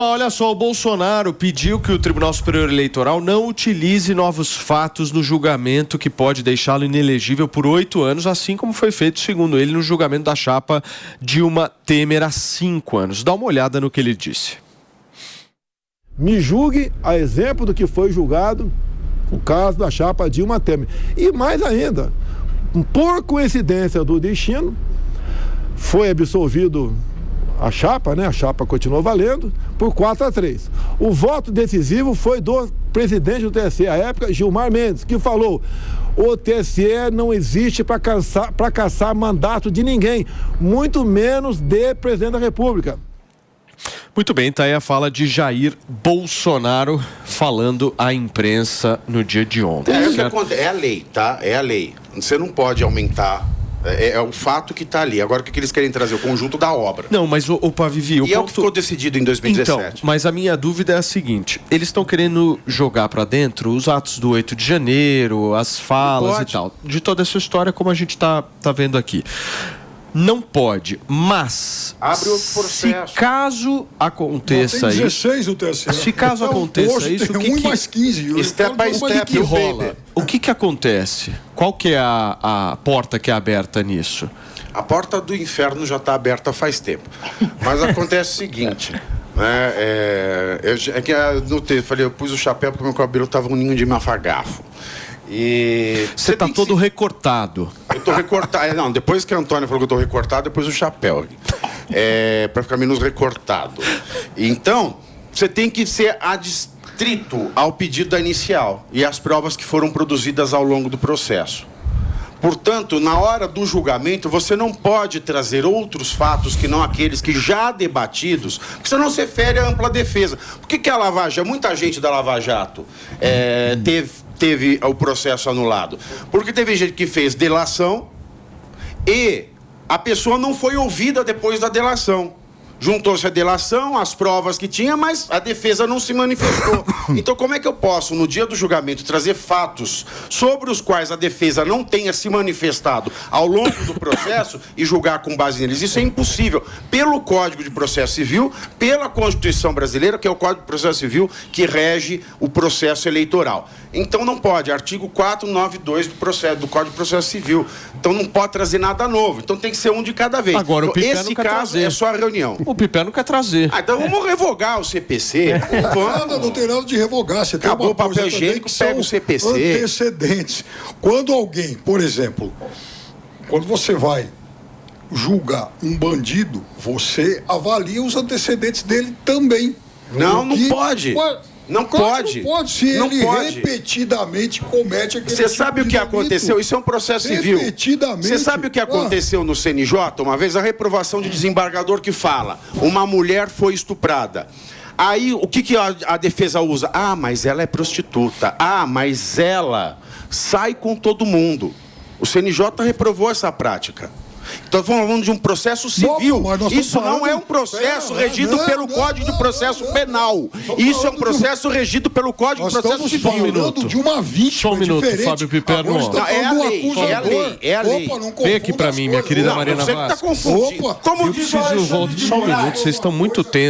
Olha só, o Bolsonaro pediu que o Tribunal Superior Eleitoral não utilize novos fatos no julgamento que pode deixá-lo inelegível por 8 anos, assim como foi feito, segundo ele, no julgamento da chapa Dilma Temer há 5 anos. Dá uma olhada no que ele disse. Me julgue a exemplo do que foi julgado o caso da chapa Dilma Temer. E mais ainda, por coincidência do destino, foi absolvido a chapa, né? A chapa continuou valendo por 4-3. O voto decisivo foi do presidente do TSE à época, Gilmar Mendes, que falou: o TSE não existe para caçar mandato de ninguém, muito menos de presidente da República. Muito bem, tá aí a fala de Jair Bolsonaro falando à imprensa no dia de ontem. É a lei, tá? É a lei. Você não pode aumentar. É o fato que está ali. Agora, o que eles querem trazer? O conjunto da obra. Não, mas o Pavivi... E é o que ficou decidido em 2017. Então, mas a minha dúvida é a seguinte: eles estão querendo jogar para dentro os atos do 8 de janeiro, as falas e tal. De toda essa história, como a gente tá vendo aqui. Não pode, mas abre o processo. Se caso aconteça tem 16 o TSE. Se caso aconteça isso, o que mais 15, step by step que rola? O que acontece? Qual que é a porta que é aberta nisso? A porta do inferno já está aberta faz tempo. Mas acontece o seguinte, né? Eu pus o chapéu porque meu cabelo estava um ninho de mafagafo. E você tá todo recortado. Eu tô recortado. Não, depois que a Antônia falou que eu tô recortado, depois o chapéu. Para ficar menos recortado. Então, você tem que ser adstrito ao pedido da inicial e às provas que foram produzidas ao longo do processo. Portanto, na hora do julgamento, você não pode trazer outros fatos que não aqueles que já debatidos, porque senão você fere a ampla defesa. Por que a Lava Jato, muita gente da Lava Jato teve o processo anulado? Porque teve gente que fez delação e a pessoa não foi ouvida depois da delação. Juntou-se a delação, as provas que tinha, mas a defesa não se manifestou. Então, como é que eu posso, no dia do julgamento, trazer fatos sobre os quais a defesa não tenha se manifestado ao longo do processo e julgar com base neles? Isso é impossível. Pelo Código de Processo Civil, pela Constituição Brasileira, que é o Código de Processo Civil que rege o processo eleitoral. Então, não pode. Artigo 492 do Código de Processo Civil. Então, não pode trazer nada novo. Então, tem que ser um de cada vez. Agora, então, esse caso é só a reunião. O Piper não quer trazer. Então vamos revogar o CPC. Não tem nada de revogar. Você acabou tem o papel higiênico, pega o CPC. Antecedentes. Quando alguém, por exemplo, quando você vai julgar um bandido, você avalia os antecedentes dele também. Não pode. Não pode. Não pode. Se ele repetidamente comete aquele Você sabe o que aconteceu? Isso é um processo civil. Repetidamente. Você sabe o que aconteceu no CNJ? Uma vez a reprovação de desembargador que fala: uma mulher foi estuprada. Aí o que a defesa usa? Ah, mas ela é prostituta. Ah, mas ela sai com todo mundo. O CNJ reprovou essa prática. Então, estamos falando de um processo civil. Isso não é um processo regido pelo Código de Processo Penal. Isso é um processo regido pelo Código de Processo Civil. Estamos falando de uma vítima. Só um minuto, Fábio Piper. É a lei. Vem aqui pra mim, minha querida Marina Vaz. Você que tá confundindo. Eu preciso voltar só um minuto, vocês estão muito tensos.